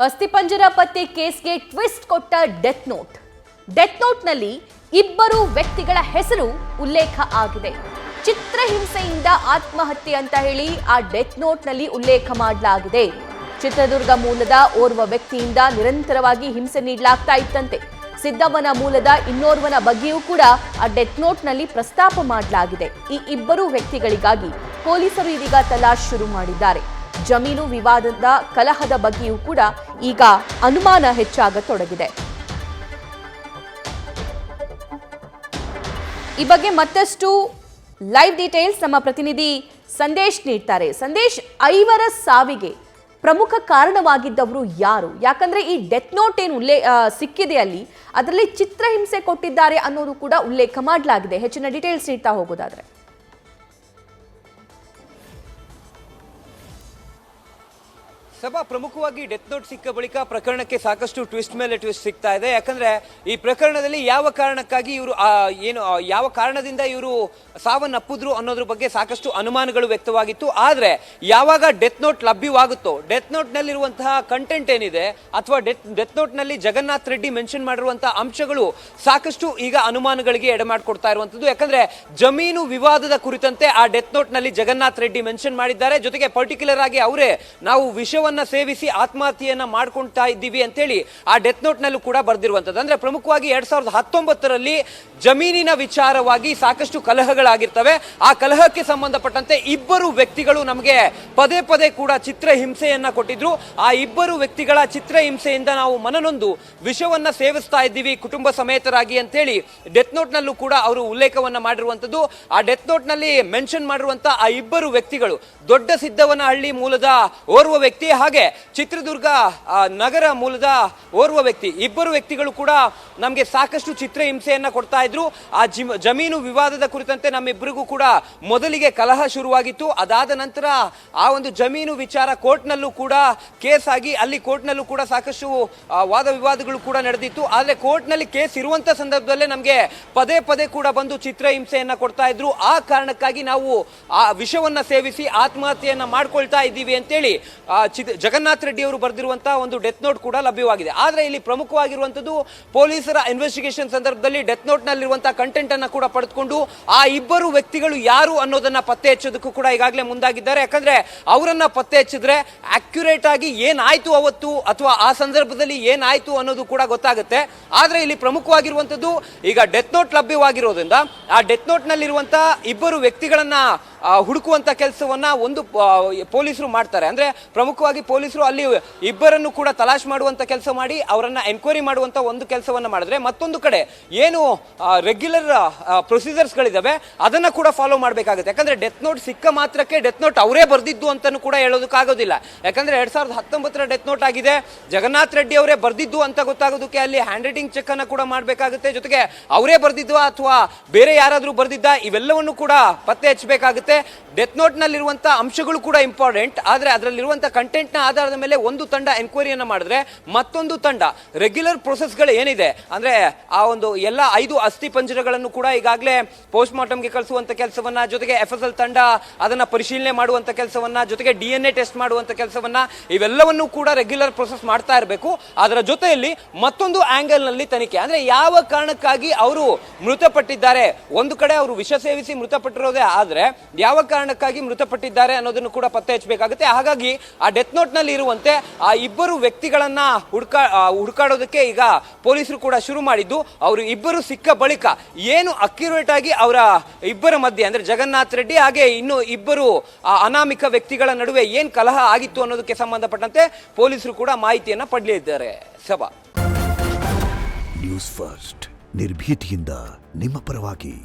ಅಸ್ಥಿಪಂಜರ ಪತ್ತೆ ಕೇಸ್ಗೆ ಟ್ವಿಸ್ಟ್ ಕೊಟ್ಟ ಡೆತ್ ನೋಟ್ನಲ್ಲಿ ಇಬ್ಬರು ವ್ಯಕ್ತಿಗಳ ಹೆಸರು ಉಲ್ಲೇಖ ಆಗಿದೆ. ಚಿತ್ರಹಿಂಸೆಯಿಂದ ಆತ್ಮಹತ್ಯೆ ಅಂತ ಹೇಳಿ ಆ ಡೆತ್ ನೋಟ್ನಲ್ಲಿ ಉಲ್ಲೇಖ ಮಾಡಲಾಗಿದೆ. ಚಿತ್ರದುರ್ಗ ಮೂಲದ ಓರ್ವ ವ್ಯಕ್ತಿಯಿಂದ ನಿರಂತರವಾಗಿ ಹಿಂಸೆ ನೀಡಲಾಗ್ತಾ ಇತ್ತಂತೆ. ಸಿದ್ದವನ ಮೂಲದ ಇನ್ನೋರ್ವನ ಬಗ್ಗೆಯೂ ಕೂಡ ಆ ಡೆತ್ ನೋಟ್ನಲ್ಲಿ ಪ್ರಸ್ತಾಪ ಮಾಡಲಾಗಿದೆ. ಈ ಇಬ್ಬರು ವ್ಯಕ್ತಿಗಳಿಗಾಗಿ ಪೊಲೀಸರು ಇದೀಗ ತಲಾಶ್ ಶುರು ಮಾಡಿದ್ದಾರೆ. ಜಮೀನು ವಿವಾದದ ಕಲಹದ ಬಗ್ಗೆಯೂ ಕೂಡ ಈಗ ಅನುಮಾನ ಹೆಚ್ಚಾಗತೊಡಗಿದೆ. ಈ ಬಗ್ಗೆ ಮತ್ತಷ್ಟು ಲೈವ್ ಡೀಟೇಲ್ಸ್ ನಮ್ಮ ಪ್ರತಿನಿಧಿ ಸಂದೇಶ್ ನೀಡ್ತಾರೆ. ಸಂದೇಶ್, ಐವರ ಸಾವಿಗೆ ಪ್ರಮುಖ ಕಾರಣವಾಗಿದ್ದವರು ಯಾರು? ಯಾಕಂದ್ರೆ ಈ ಡೆತ್ ನೋಟ್ ಏನು ಸಿಕ್ಕಿದೆ ಅದರಲ್ಲಿ ಚಿತ್ರಹಿಂಸೆ ಕೊಟ್ಟಿದ್ದಾರೆ ಅನ್ನೋದು ಕೂಡ ಉಲ್ಲೇಖ ಮಾಡಲಾಗಿದೆ. ಹೆಚ್ಚಿನ ಡೀಟೇಲ್ಸ್ ನೀಡ್ತಾ ಹೋಗೋದಾದ್ರೆ ಸಭಾ ಪ್ರಮುಖವಾಗಿ ಡೆತ್ ನೋಟ್ ಸಿಕ್ಕ ಬಳಿಕ ಪ್ರಕರಣಕ್ಕೆ ಸಾಕಷ್ಟು ಟ್ವಿಸ್ಟ್ ಮೇಲೆ ಟ್ವಿಸ್ಟ್ ಸಿಗ್ತಾ ಇದೆ. ಯಾಕಂದ್ರೆ ಈ ಪ್ರಕರಣದಲ್ಲಿ ಯಾವ ಕಾರಣಕ್ಕಾಗಿ ಇವರು ಯಾವ ಕಾರಣದಿಂದ ಇವರು ಸಾವನ್ನಪ್ಪಿದ್ರು ಅನ್ನೋದ್ರ ಬಗ್ಗೆ ಸಾಕಷ್ಟು ಅನುಮಾನಗಳು ವ್ಯಕ್ತವಾಗಿತ್ತು. ಆದ್ರೆ ಯಾವಾಗ ಡೆತ್ ನೋಟ್ ಲಭ್ಯವಾಗುತ್ತೋ, ಡೆತ್ ನೋಟ್ ನಲ್ಲಿರುವಂತಹ ಕಂಟೆಂಟ್ ಏನಿದೆ ಅಥವಾ ಡೆತ್ ನೋಟ್ ನಲ್ಲಿ ಜಗನ್ನಾಥ್ ರೆಡ್ಡಿ ಮೆನ್ಷನ್ ಮಾಡಿರುವಂತಹ ಅಂಶಗಳು ಸಾಕಷ್ಟು ಈಗ ಅನುಮಾನಗಳಿಗೆ ಎಡೆಮಾಡ್ಕೊಡ್ತಾ ಇರುವಂತದ್ದು. ಯಾಕಂದ್ರೆ ಜಮೀನು ವಿವಾದದ ಕುರಿತಂತೆ ಆ ಡೆತ್ ನೋಟ್ ನಲ್ಲಿ ಜಗನ್ನಾಥ್ ರೆಡ್ಡಿ ಮೆನ್ಷನ್ ಮಾಡಿದ್ದಾರೆ. ಜೊತೆಗೆ ಪರ್ಟಿಕ್ಯುಲರ್ ಆಗಿ ಅವರೇ ನಾವು ವಿಷಯವನ್ನ ಸೇವಿಸಿ ಆತ್ಮಹತ್ಯೆಯನ್ನ ಮಾಡ್ಕೊಳ್ತಾ ಇದ್ದೀವಿ ಅಂತೇಳಿ ಆ ಡೆತ್ ನೋಟ್ ನಲ್ಲೂ ಕೂಡ ಬರ್ದಿರುವಂತದ್ದು. ಅಂದ್ರೆ ಪ್ರಮುಖವಾಗಿ 2019ರಲ್ಲಿ ಜಮೀನಿನ ವಿಚಾರವಾಗಿ ಸಾಕಷ್ಟು ಕಲಹಗಳಾಗಿರ್ತವೆ. ಆ ಕಲಹಕ್ಕೆ ಸಂಬಂಧಪಟ್ಟಂತೆ ಇಬ್ಬರು ವ್ಯಕ್ತಿಗಳು ನಮಗೆ ಪದೇ ಪದೇ ಕೂಡ ಚಿತ್ರಹಿಂಸೆಯನ್ನ ಕೊಟ್ಟಿದ್ರು. ಆ ಇಬ್ಬರು ವ್ಯಕ್ತಿಗಳ ಚಿತ್ರಹಿಂಸೆಯಿಂದ ನಾವು ಮನನೊಂದು ವಿಷವನ್ನ ಸೇವಿಸ್ತಾ ಇದ್ದೀವಿ ಕುಟುಂಬ ಸಮೇತರಾಗಿ ಅಂತೇಳಿ ಡೆತ್ ನೋಟ್ ನಲ್ಲೂ ಕೂಡ ಅವರು ಉಲ್ಲೇಖವನ್ನ ಮಾಡಿರುವಂತದ್ದು. ಆ ಡೆತ್ ನೋಟ್ ನಲ್ಲಿ ಮೆನ್ಷನ್ ಮಾಡಿರುವಂತಹ ಆ ಇಬ್ಬರು ವ್ಯಕ್ತಿಗಳು ದೊಡ್ಡ ಸಿದ್ದವನಹಳ್ಳಿ ಮೂಲದ ಓರ್ವ ವ್ಯಕ್ತಿ, ಹಾಗೆ ಚಿತ್ರದುರ್ಗ ನಗರ ಮೂಲದ ಓರ್ವ ವ್ಯಕ್ತಿ. ಇಬ್ಬರು ವ್ಯಕ್ತಿಗಳು ಕೂಡ ನಮಗೆ ಸಾಕಷ್ಟು ಚಿತ್ರಹಿಂಸೆಯನ್ನ ಕೊಡ್ತಾ ಇದ್ರು. ಆ ಜಮೀನು ವಿವಾದದ ಕುರಿತಂತೆ ನಮ್ಮಿಬ್ಬರಿಗೂ ಕೂಡ ಮೊದಲಿಗೆ ಕಲಹ ಶುರುವಾಗಿತ್ತು. ಅದಾದ ನಂತರ ಆ ಒಂದು ಜಮೀನು ವಿಚಾರ ಕೋರ್ಟ್ ನಲ್ಲೂ ಕೂಡ ಕೇಸ್ ಆಗಿ ಅಲ್ಲಿ ಕೋರ್ಟ್ ನಲ್ಲೂ ಕೂಡ ಸಾಕಷ್ಟು ವಾದ ವಿವಾದಗಳು ಕೂಡ ನಡೆದಿತ್ತು. ಆದ್ರೆ ಕೋರ್ಟ್ ನಲ್ಲಿ ಕೇಸ್ ಇರುವಂತ ಸಂದರ್ಭದಲ್ಲೇ ನಮಗೆ ಪದೇ ಪದೇ ಕೂಡ ಬಂದು ಚಿತ್ರಹಿಂಸೆಯನ್ನ ಕೊಡ್ತಾ ಇದ್ರು. ಆ ಕಾರಣಕ್ಕಾಗಿ ನಾವು ಆ ವಿಷವನ್ನ ಸೇವಿಸಿ ಆತ್ಮಹತ್ಯೆಯನ್ನ ಮಾಡ್ಕೊಳ್ತಾ ಇದ್ದೀವಿ ಅಂತೇಳಿ ಜಗನ್ನಾಥ್ ರೆಡ್ಡಿ ಅವರು ಬರೆದಿರುವಂತಹ ಒಂದು ಡೆತ್ ನೋಟ್ ಕೂಡ ಲಭ್ಯವಾಗಿದೆ. ಆದ್ರೆ ಇಲ್ಲಿ ಪ್ರಮುಖವಾಗಿರುವಂತದ್ದು ಪೊಲೀಸರ ಇನ್ವೆಸ್ಟಿಗೇಷನ್ ಸಂದರ್ಭದಲ್ಲಿ ಡೆತ್ ನೋಟ್ ನಲ್ಲಿರುವಂತಹ ಕಂಟೆಂಟ್ ಅನ್ನ ಕೂಡ ಪಡೆದುಕೊಂಡು ಆ ಇಬ್ಬರು ವ್ಯಕ್ತಿಗಳು ಯಾರು ಅನ್ನೋದನ್ನ ಪತ್ತೆ ಹಚ್ಚೋದಕ್ಕೂ ಕೂಡ ಈಗಾಗಲೇ ಮುಂದಾಗಿದ್ದಾರೆ. ಯಾಕಂದ್ರೆ ಅವರನ್ನ ಪತ್ತೆ ಹಚ್ಚಿದ್ರೆ ಅಕ್ಯುರೇಟ್ ಆಗಿ ಏನಾಯ್ತು ಅವತ್ತು ಅಥವಾ ಆ ಸಂದರ್ಭದಲ್ಲಿ ಏನಾಯ್ತು ಅನ್ನೋದು ಕೂಡ ಗೊತ್ತಾಗುತ್ತೆ. ಆದ್ರೆ ಇಲ್ಲಿ ಪ್ರಮುಖವಾಗಿರುವಂತದ್ದು ಈಗ ಡೆತ್ ನೋಟ್ ಲಭ್ಯವಾಗಿರೋದ್ರಿಂದ ಆ ಡೆತ್ ನೋಟ್ ನಲ್ಲಿರುವಂತಹ ಇಬ್ಬರು ವ್ಯಕ್ತಿಗಳನ್ನ ಹುಡುಕುವಂತ ಕೆಲಸವನ್ನ ಒಂದು ಪೊಲೀಸರು ಮಾಡ್ತಾರೆ. ಅಂದ್ರೆ ಪ್ರಮುಖವಾಗಿ ಪೊಲೀಸರು ಅಲ್ಲಿ ಇಬ್ಬರನ್ನು ಕೂಡ ತಲಾಶ್ ಮಾಡುವಂತ ಕೆಲಸ ಮಾಡಿ ಅವರನ್ನ ಎನ್ಕ್ವೈರಿ ಮಾಡುವಂತ ಒಂದು ಕೆಲಸವನ್ನ ಮಾಡಿದ್ರೆ, ಮತ್ತೊಂದು ಕಡೆ ಏನು ರೆಗ್ಯುಲರ್ ಪ್ರೊಸೀಜರ್ಸ್ ಗಳಿದಾವೆ ಅದನ್ನ ಕೂಡ ಫಾಲೋ ಮಾಡಬೇಕಾಗುತ್ತೆ. ಯಾಕಂದ್ರೆ ಡೆತ್ ನೋಟ್ ಸಿಕ್ಕ ಮಾತ್ರಕ್ಕೆ ಡೆತ್ ನೋಟ್ ಅವರೇ ಬರ್ದಿದ್ದು ಅಂತಾನು ಕೂಡ ಹೇಳೋದಕ್ಕಾಗೋದಿಲ್ಲ. ಯಾಕಂದ್ರೆ 2019ರ ಡೆತ್ ನೋಟ್ ಆಗಿದೆ, ಜಗನ್ನಾಥ್ ರೆಡ್ಡಿ ಅವರೇ ಬರ್ದಿದ್ದು ಅಂತ ಗೊತ್ತಾಗೋದಕ್ಕೆ ಅಲ್ಲಿ ಹ್ಯಾಂಡ್ ರೈಟಿಂಗ್ ಚೆಕ್ ಅನ್ನ ಕೂಡ ಮಾಡಬೇಕಾಗುತ್ತೆ. ಜೊತೆಗೆ ಅವರೇ ಬರ್ದಿದ್ದು ಅಥವಾ ಬೇರೆ ಯಾರಾದ್ರೂ ಬರ್ದಿದ್ದ ಇವೆಲ್ಲವನ್ನು ಕೂಡ ಪತ್ತೆ ಹಚ್ಚಬೇಕಾಗುತ್ತೆ. ಡೆತ್ ನೋಟ್ ನಲ್ಲಿರುವಂತಹ ಅಂಶಗಳು ಕೂಡ ಇಂಪಾರ್ಟೆಂಟ್. ಆದ್ರೆ ಅದರಲ್ಲಿರುವಂತಹ ಕಂಟೆಂಟ್ ನ ಆಧಾರದ ಮೇಲೆ ಒಂದು ತಂಡ ಎನ್ಕ್ವೈರಿಯನ್ನ ಮಾಡಿದ್ರೆ ಮತ್ತೊಂದು ತಂಡ ರೆಗ್ಯುಲರ್ ಪ್ರೊಸೆಸ್ ಗಳು ಏನಿದೆ ಅಂದ್ರೆ ಆ ಒಂದು ಎಲ್ಲ 5 ಅಸ್ಥಿ ಪಂಜರಗಳನ್ನು ಕೂಡ ಈಗಾಗಲೇ ಪೋಸ್ಟ್ ಮಾರ್ಟಮ್ಗೆ ಕಳಿಸುವಂತ ಕೆಲಸವನ್ನ, ಜೊತೆಗೆ FSL ತಂಡ ಅದನ್ನ ಪರಿಶೀಲನೆ ಮಾಡುವಂತ ಕೆಲಸವನ್ನ, ಜೊತೆಗೆ DNA ಟೆಸ್ಟ್ ಮಾಡುವಂತ ಕೆಲಸವನ್ನ, ಇವೆಲ್ಲವನ್ನೂ ಕೂಡ ರೆಗ್ಯುಲರ್ ಪ್ರೊಸೆಸ್ ಮಾಡ್ತಾ ಇರಬೇಕು. ಅದರ ಜೊತೆಯಲ್ಲಿ ಮತ್ತೊಂದು ಆಂಗಲ್ ನಲ್ಲಿ ತನಿಖೆ, ಅಂದ್ರೆ ಯಾವ ಕಾರಣಕ್ಕಾಗಿ ಅವರು ಮೃತಪಟ್ಟಿದ್ದಾರೆ, ಒಂದು ಕಡೆ ಅವರು ವಿಷ ಸೇವಿಸಿ ಮೃತಪಟ್ಟಿರೋದೇ ಆದ್ರೆ ಯಾವ ಕಾರಣಕ್ಕಾಗಿ ಮೃತಪಟ್ಟಿದ್ದಾರೆ ಅನ್ನೋದನ್ನು ಕೂಡ ಪತ್ತೆ ಹಚ್ಚಬೇಕಾಗುತ್ತೆ. ಹಾಗಾಗಿ ಆ ಡೆತ್ ನೋಟ್ ನಲ್ಲಿ ಇರುವಂತೆ ಆ ಇಬ್ಬರು ವ್ಯಕ್ತಿಗಳನ್ನ ಹುಡುಕಾಡೋದಕ್ಕೆ ಈಗ ಪೊಲೀಸರು ಕೂಡ ಶುರು ಮಾಡಿದ್ದು. ಅವರು ಇಬ್ಬರು ಸಿಕ್ಕ ಬಳಿಕ ಏನು ಅಕ್ಯುರೇಟ್ ಆಗಿ ಅವರ ಇಬ್ಬರ ಮಧ್ಯೆ ಅಂದ್ರೆ ಜಗನ್ನಾಥ್ ರೆಡ್ಡಿ ಹಾಗೆ ಇನ್ನು ಇಬ್ಬರು ಅನಾಮಿಕ ವ್ಯಕ್ತಿಗಳ ನಡುವೆ ಏನ್ ಕಲಹ ಆಗಿತ್ತು ಅನ್ನೋದಕ್ಕೆ ಸಂಬಂಧಪಟ್ಟಂತೆ ಪೊಲೀಸರು ಕೂಡ ಮಾಹಿತಿಯನ್ನ ಪಡೆಯಲಿದ್ದಾರೆ. ಸಭಾ ನ್ಯೂಸ್ ಫಸ್ಟ್ ನಿರ್ಭೀತಿಯಿಂದ ನಿಮ್ಮ ಪರವಾಗಿ.